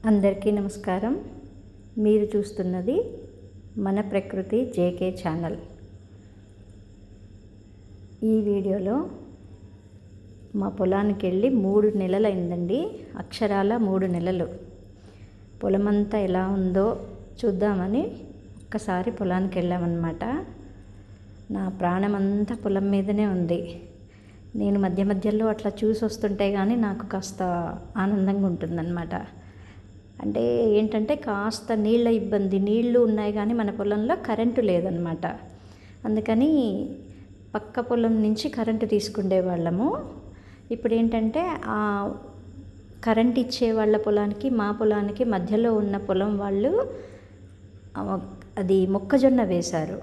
అందరికీ నమస్కారం. మీరు చూస్తున్నది మన ప్రకృతి జేకే ఛానల్. ఈ వీడియోలో మా పొలానికి వెళ్ళి 3 నెలలు అయిందండి. అక్షరాల 3 నెలలు. పొలమంతా ఎలా ఉందో చూద్దామని ఒక్కసారి పొలానికి వెళ్ళామన్నమాట. నా ప్రాణమంతా పొలం మీదనే ఉంది. నేను మధ్య మధ్యలో అట్లా చూసి వస్తుంటే కానీ నాకు కాస్త ఆనందంగా ఉంటుందన్నమాట. అంటే ఏంటంటే కాస్త నీళ్ళ ఇబ్బంది, నీళ్లు ఉన్నాయి కానీ మన పొలంలో కరెంటు లేదనమాట. అందుకని పక్క పొలం నుంచి కరెంటు తీసుకునే వాళ్ళము. ఇప్పుడు ఏంటంటే ఆ కరెంట్ ఇచ్చే వాళ్ళ పొలానికి మా పొలానికి మధ్యలో ఉన్న పొలం వాళ్ళు అది మొక్కజొన్న వేశారు.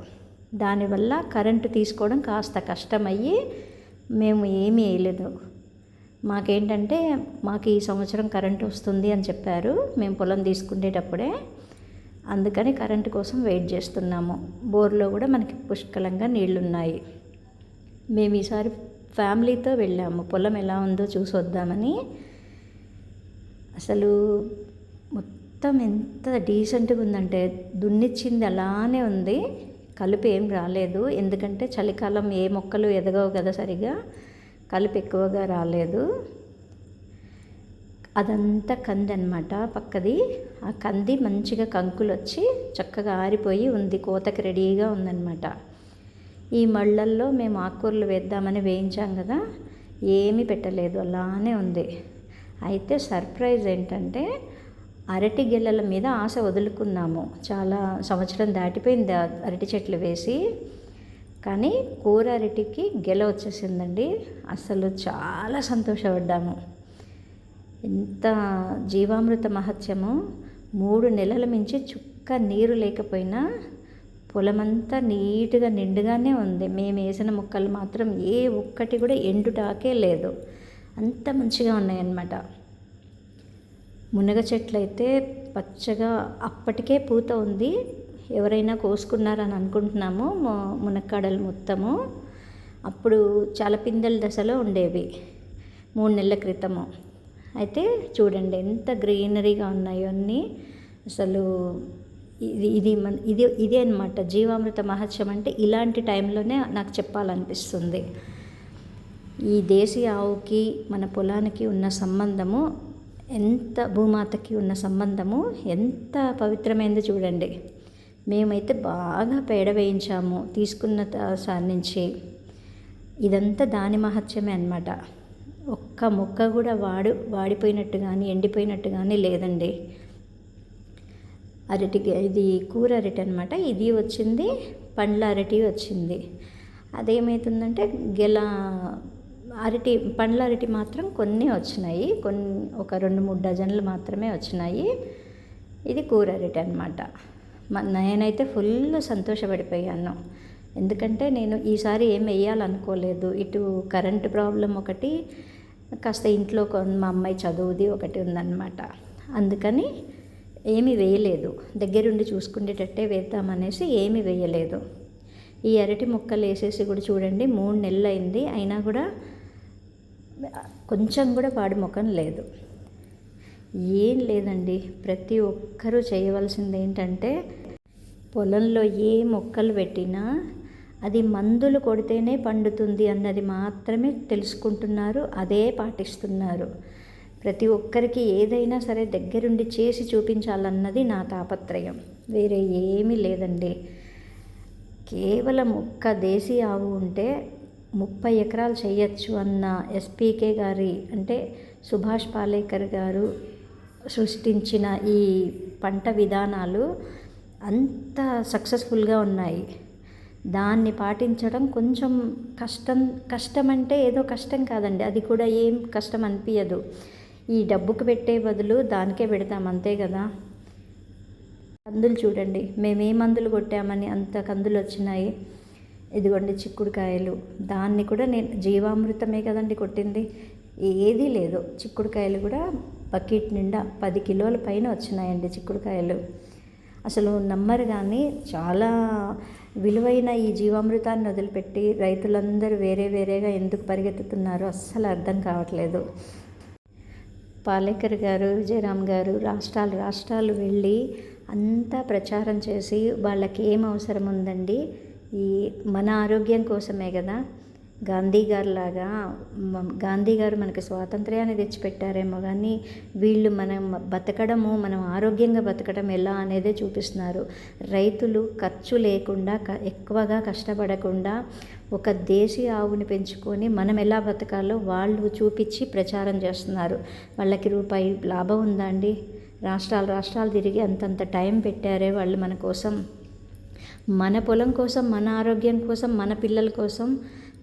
దానివల్ల కరెంటు తీసుకోవడం కాస్త కష్టమయ్యి మేము ఏమీ వేయలేదు. మాకేంటంటే మాకు ఈ సంవత్సరం కరెంటు వస్తుంది అని చెప్పారు మేము పొలం తీసుకునేటప్పుడే. అందుకని కరెంటు కోసం వెయిట్ చేస్తున్నాము. బోర్లో కూడా మనకి పుష్కలంగా నీళ్లున్నాయి. మేము ఈసారి ఫ్యామిలీతో వెళ్ళాము పొలం ఎలా ఉందో చూసి వద్దామని. అసలు మొత్తం ఎంత డీసెంట్గా ఉందంటే దున్నిచ్చింది అలానే ఉంది, కలుపు ఏం రాలేదు. ఎందుకంటే చలికాలం ఏ మొక్కలు ఎదగవు కదా సరిగా, కలుపు ఎక్కువగా రాలేదు. అదంతా కంది అన్నమాట పక్కది. ఆ కంది మంచిగా కంకులు వచ్చి చక్కగా ఆరిపోయి ఉంది, కోతకి రెడీగా ఉందన్నమాట. ఈ మళ్ళల్లో మేము ఆకుకూరలు వేద్దామని వేయించాం కదా, ఏమీ పెట్టలేదు, అలానే ఉంది. అయితే సర్ప్రైజ్ ఏంటంటే అరటి గెలల మీద ఆశ వదులుకున్నాము. చాలా సంవత్సరం దాటిపోయింది అరటి చెట్లు వేసి, కానీ కూర అరటికి గెల వచ్చేసిందండి. అసలు చాలా సంతోషపడ్డాము. ఎంత జీవామృత మహత్యము. 3 నెలల మించి చుక్క నీరు లేకపోయినా పొలమంతా నీట్గా నిండుగానే ఉంది. మేము వేసిన మొక్కలు మాత్రం ఏ ఒక్కటి కూడా ఎండుటాకే లేదు, అంత మంచిగా ఉన్నాయన్నమాట. మునగ చెట్లు అయితే పచ్చగా అప్పటికే పూత ఉంది. ఎవరైనా కోసుకున్నారని అనుకుంటున్నాము. మునక్కాడలు మొత్తము అప్పుడు చాలా పిందెల దశలో ఉండేవి 3 నెలల క్రితము. అయితే చూడండి ఎంత గ్రీనరీగా ఉన్నాయో అన్నీ. అసలు ఇదే అన్నమాట జీవామృత మహత్యం అంటే. ఇలాంటి టైంలోనే నాకు చెప్పాలనిపిస్తుంది. ఈ దేశీ ఆవుకి మన పొలానికి ఉన్న సంబంధము, ఎంత భూమాతకి ఉన్న సంబంధము ఎంత పవిత్రమైందో చూడండి. మేమైతే బాగా పేడ వేయించాము తీసుకున్న సారి నుంచి. ఇదంతా దాని మహత్యమే అన్నమాట. ఒక్క మొక్క కూడా వాడిపోయినట్టు కానీ ఎండిపోయినట్టు కానీ లేదండి. అరటికి ఇది కూర అరటి అనమాట. ఇది వచ్చింది, పండ్ల అరటి వచ్చింది. అదేమవుతుందంటే పండ్ల అరటి మాత్రం కొన్ని వచ్చినాయి, ఒక 2-3 డజన్లు మాత్రమే వచ్చినాయి. ఇది కూర అరటి అనమాట. నేనైతే ఫుల్ సంతోషపడిపోయాను. ఎందుకంటే నేను ఈసారి ఏం వేయాలనుకోలేదు. ఇటు కరెంటు ప్రాబ్లం ఒకటి, కాస్త ఇంట్లో మా అమ్మాయి చదువుది ఒకటి ఉందన్నమాట. అందుకని ఏమీ వేయలేదు. దగ్గరుండి చూసుకునేటట్టే వేద్దామనేసి ఏమీ వేయలేదు. ఈ అరటి మొక్కలు వేసేసి కూడా చూడండి 3 నెలలు అయింది, అయినా కూడా కొంచెం కూడా పాడి మొక్కం లేదు. ఏం లేదండి, ప్రతి ఒక్కరూ చేయవలసింది ఏంటంటే పొలంలో ఏ మొక్కలు పెట్టినా అది మందులు కొడితేనే పండుతుంది అన్నది మాత్రమే తెలుసుకుంటున్నారు, అదే పాటిస్తున్నారు. ప్రతి ఒక్కరికి ఏదైనా సరే దగ్గరుండి చేసి చూపించాలన్నది నా తాపత్రయం, వేరే ఏమీ లేదండి. కేవలం ఒక్క దేశీ ఆవు ఉంటే 30 ఎకరాలు చేయొచ్చు అన్న ఎస్పీకే గారి అంటే సుభాష్ పాలేకర్ గారు సృష్టించిన ఈ పంట విధానాలు అంత సక్సెస్ఫుల్గా ఉన్నాయి. దాన్ని పాటించడం కొంచెం కష్టం అంటే ఏదో కష్టం కాదండి, అది కూడా ఏం కష్టం అనిపించదు. ఈ డబ్బుకు పెట్టే బదులు దానికే పెడతాం, అంతే కదా. కందులు చూడండి, మేమే మందులు కొట్టామని అంత కందులు వచ్చినాయి. ఇదిగోండి చిక్కుడుకాయలు, దాన్ని కూడా నేను జీవామృతమే కదండి కొట్టింది, ఏదీ లేదు. చిక్కుడుకాయలు కూడా బకెట్ నిండా 10 కిలోల పైన వచ్చినాయండి చిక్కుడుకాయలు. అసలు నమ్మరు కానీ చాలా విలువైన ఈ జీవామృతాన్ని వదిలిపెట్టి రైతులందరూ వేరేగా ఎందుకు పరిగెత్తుతున్నారో అస్సలు అర్థం కావట్లేదు. పాలేకర్ గారు, విజయరామ్ గారు రాష్ట్రాలు వెళ్ళి అంతా ప్రచారం చేసి వాళ్ళకి ఏం అవసరం ఉందండి, ఈ మన ఆరోగ్యం కోసమే కదా. గాంధీ గారు మనకి స్వాతంత్ర్యాన్ని తెచ్చిపెట్టారేమో కానీ వీళ్ళు మనం బతకడము, మనం ఆరోగ్యంగా బతకడం ఎలా అనేదే చూపిస్తున్నారు. రైతులు ఖర్చు లేకుండా ఎక్కువగా కష్టపడకుండా ఒక దేశీ ఆవుని పెంచుకొని మనం ఎలా బతకాలో వాళ్ళు చూపించి ప్రచారం చేస్తున్నారు. వాళ్ళకి రూపాయి లాభం ఉందా అండి? రాష్ట్రాలు తిరిగి అంతంత టైం పెట్టారే వాళ్ళు మన కోసం, మన పొలం కోసం, మన ఆరోగ్యం కోసం, మన పిల్లల కోసం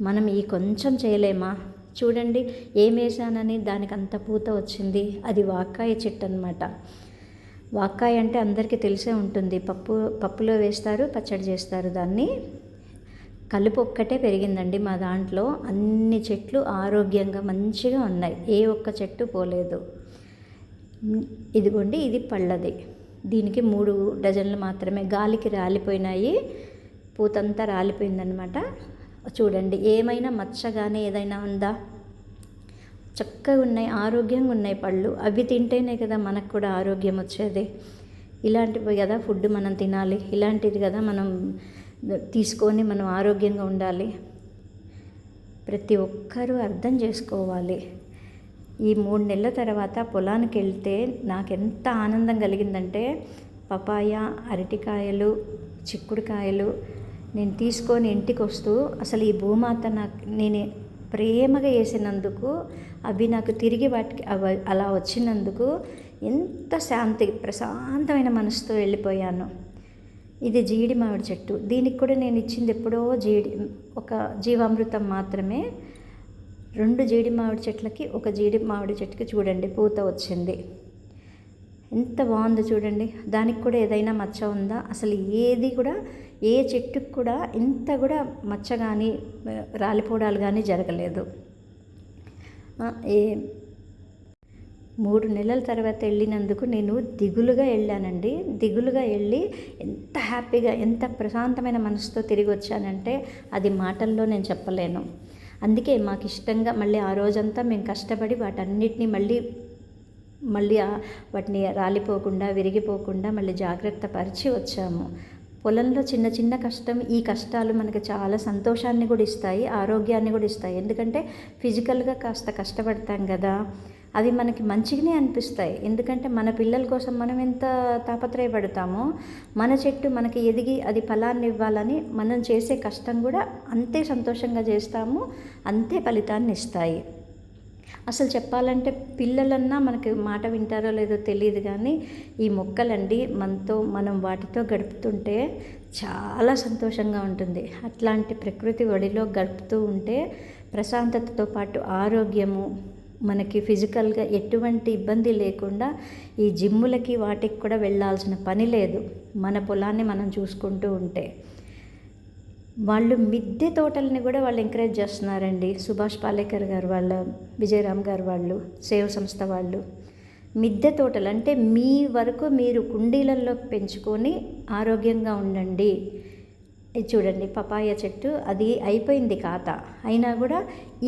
మనం ఈ కొంచెం చేయలేమా? చూడండి, ఏం వేసానని దానికి అంత పూత వచ్చింది. అది వాక్కాయ చెట్టు అనమాట. వాక్కాయ అంటే అందరికీ తెలిసే ఉంటుంది. పప్పులో వేస్తారు, పచ్చడి చేస్తారు. దాన్ని కలుపు ఒక్కటే పెరిగిందండి మా దాంట్లో. అన్ని చెట్లు ఆరోగ్యంగా మంచిగా ఉన్నాయి, ఏ ఒక్క చెట్టు పోలేదు. ఇదిగోండి, ఇది పళ్ళది. దీనికి 3 డజన్లు మాత్రమే, గాలికి రాలిపోయినాయి, పూతంతా రాలిపోయిందనమాట. చూడండి, ఏమైనా మచ్చ కానీ ఏదైనా ఉందా? చక్కగా ఉన్నాయి, ఆరోగ్యంగా ఉన్నాయి పళ్ళు. అవి తింటేనే కదా మనకు కూడా ఆరోగ్యం వచ్చేది. ఇలాంటివి కదా ఫుడ్ మనం తినాలి, ఇలాంటిది కదా మనం తీసుకొని మనం ఆరోగ్యంగా ఉండాలి. ప్రతి ఒక్కరూ అర్థం చేసుకోవాలి. ఈ 3 నెలల తర్వాత పొలానికి వెళ్తే నాకెంత ఆనందం కలిగిందంటే, పపాయ, అరటికాయలు, చిక్కుడుకాయలు నేను తీసుకొని ఇంటికి వస్తూ అసలు ఈ భూమాత నేను ప్రేమగా వేసినందుకు అవి నాకు తిరిగి వాటికి అలా వచ్చినందుకు ఎంత ప్రశాంతమైన మనసుతో వెళ్ళిపోయాను. ఇది జీడి మామిడి చెట్టు. దీనికి కూడా నేను ఇచ్చింది ఎప్పుడో ఒక జీవామృతం మాత్రమే. 2 జీడి మామిడి చెట్లకి, ఒక జీడి మామిడి చెట్టుకి చూడండి పూత వచ్చింది. ఎంత బాగుందో చూడండి. దానికి కూడా ఏదైనా మచ్చ ఉందా? అసలు ఏది కూడా, ఏ చెట్టుకు కూడా ఇంత కూడా మచ్చ కానీ రాలిపోవడాలు కానీ జరగలేదు. 3 నెలల తర్వాత వెళ్ళినందుకు నేను దిగులుగా వెళ్ళానండి. దిగులుగా వెళ్ళి ఎంత హ్యాపీగా, ఎంత ప్రశాంతమైన మనసుతో తిరిగి వచ్చానంటే అది మాటల్లో నేను చెప్పలేను. అందుకే మాకు ఇష్టంగా మళ్ళీ ఆ రోజంతా మేము కష్టపడి వాటన్నిటిని మళ్ళీ వాటిని రాలిపోకుండా, విరిగిపోకుండా మళ్ళీ జాగ్రత్త పరిచి వచ్చాము. పొలంలో చిన్న చిన్న కష్టం, ఈ కష్టాలు మనకి చాలా సంతోషాన్ని కూడా ఇస్తాయి, ఆరోగ్యాన్ని కూడా ఇస్తాయి. ఎందుకంటే ఫిజికల్గా కాస్త కష్టపడతాం కదా, అవి మనకి మంచిగానే అనిపిస్తాయి. ఎందుకంటే మన పిల్లల కోసం మనం ఎంత తాపత్రయపడతామో, మన చెట్టు మనకి ఎదిగి అది ఫలాన్ని ఇవ్వాలని మనం చేసే కష్టం కూడా అంతే సంతోషంగా చేస్తాము, అంతే ఫలితాన్ని ఇస్తాయి. అసలు చెప్పాలంటే పిల్లలన్నా మనకి మాట వింటారో లేదో తెలియదు కానీ ఈ మొక్కలండి మనం వాటితో గడుపుతుంటే చాలా సంతోషంగా ఉంటుంది. అట్లాంటి ప్రకృతి ఒడిలో గడుపుతూ ఉంటే ప్రశాంతతతో పాటు ఆరోగ్యము, మనకి ఫిజికల్గా ఎటువంటి ఇబ్బంది లేకుండా ఈ జిమ్ములకి వాటికి కూడా వెళ్ళాల్సిన పని లేదు, మన పొలాన్ని మనం చూసుకుంటూ ఉంటే. వాళ్ళు మిద్దె తోటల్ని కూడా వాళ్ళు ఎంకరేజ్ చేస్తున్నారండి. సుభాష్ పాలేకర్ గారు వాళ్ళ, విజయరామ్ గారు వాళ్ళు, సేవ సంస్థ వాళ్ళు. మిద్దె తోటలు అంటే మీ వరకు మీరు కుండీలలో పెంచుకొని ఆరోగ్యంగా ఉండండి. ఇది చూడండి, పపాయ చెట్టు అది అయిపోయింది కాత, అయినా కూడా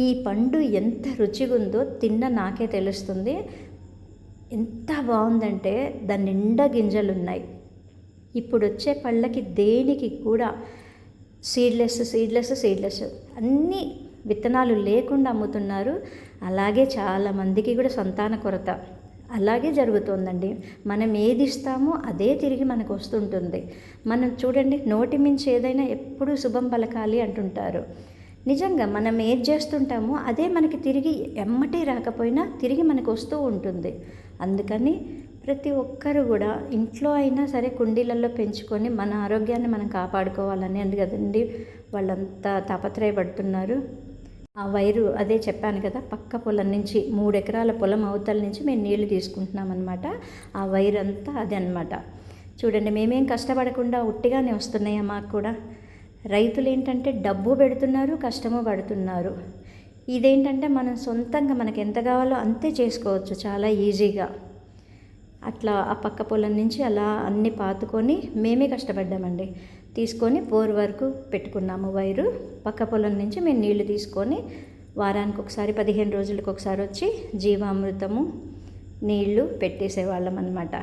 ఈ పండు ఎంత రుచిగా ఉందో తిన్న నాకే తెలుస్తుంది. ఎంత బాగుందంటే దాని నిండా గింజలు ఉన్నాయి. ఇప్పుడు వచ్చే పళ్ళకి దేనికి కూడా సీడ్లెస్ అన్నీ విత్తనాలు లేకుండా అమ్ముతున్నారు. అలాగే చాలామందికి కూడా సంతాన కొరత అలాగే జరుగుతుందండి. మనం ఏది ఇస్తామో అదే తిరిగి మనకు వస్తుంటుంది. మనం చూడండి, నోటి మించి ఏదైనా ఎప్పుడూ శుభం పలకాలి అంటుంటారు. నిజంగా మనం ఏది చేస్తుంటామో అదే మనకి తిరిగి ఎమ్మటే రాకపోయినా తిరిగి మనకు వస్తూ ఉంటుంది. అందుకని ప్రతి ఒక్కరు కూడా ఇంట్లో అయినా సరే కుండీలలో పెంచుకొని మన ఆరోగ్యాన్ని మనం కాపాడుకోవాలని అంది కదండి వాళ్ళంతా తాపత్రయపడుతున్నారు. ఆ వైరు అదే చెప్పాను కదా, పక్క పొలం నుంచి 3 ఎకరాల పొలం అవతల నుంచి మేము నీళ్లు తీసుకుంటున్నాం అనమాట. ఆ వైరు అంతా అదే అనమాట. చూడండి, మేమేం కష్టపడకుండా ఉట్టిగానే వస్తున్నాయా మాకు కూడా. రైతులు ఏంటంటే డబ్బు పెడుతున్నారు, కష్టము పడుతున్నారు. ఇదేంటంటే మనం సొంతంగా మనకి ఎంత కావాలో అంతే చేసుకోవచ్చు చాలా ఈజీగా. అట్లా ఆ పక్క పొలం నుంచి అలా అన్నీ పాతుకొని మేమే కష్టపడ్డామండి. తీసుకొని బోర్ వరకు పెట్టుకున్నాము వైరు. పక్క పొలం నుంచి మేము నీళ్లు తీసుకొని వారానికి ఒకసారి, 15 రోజులకు ఒకసారి వచ్చి జీవామృతము, నీళ్లు పెట్టేసేవాళ్ళం అనమాట.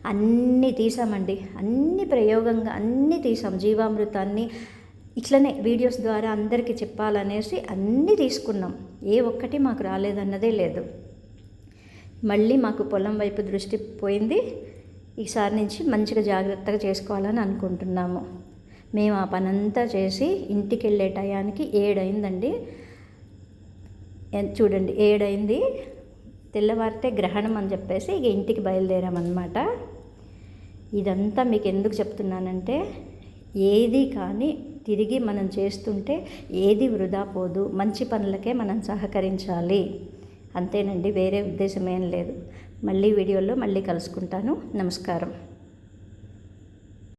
అన్నీ తీసామండి, అన్ని ప్రయోగంగా అన్నీ తీసాం. జీవామృతాన్ని ఇట్లనే వీడియోస్ ద్వారా అందరికీ చెప్పాలనేసి అన్నీ తీసుకున్నాం. ఏ ఒక్కటి మాకు రాలేదన్నదే లేదు. మళ్ళీ మాకు పొలం వైపు దృష్టి పోయింది. ఈసారి నుంచి మంచిగా జాగ్రత్తగా చేసుకోవాలని అనుకుంటున్నాము. మేము ఆ పనంతా చేసి ఇంటికి వెళ్ళే టయానికి 7 అయిందండి. చూడండి 7 అయింది. తెల్లవారితే గ్రహణం అని చెప్పేసి ఇక ఇంటికి బయలుదేరామన్నమాట. ఇదంతా మీకు ఎందుకు చెప్తున్నానంటే, ఏది కానీ తిరిగి మనం చేస్తుంటే ఏది వృధా పోదు, మంచి పనులకే మనం సహకరించాలి. అంతేనండి, వేరే ఉద్దేశం ఏం లేదు. మళ్ళీ వీడియోలో మళ్ళీ కలుసుకుంటాను. నమస్కారం.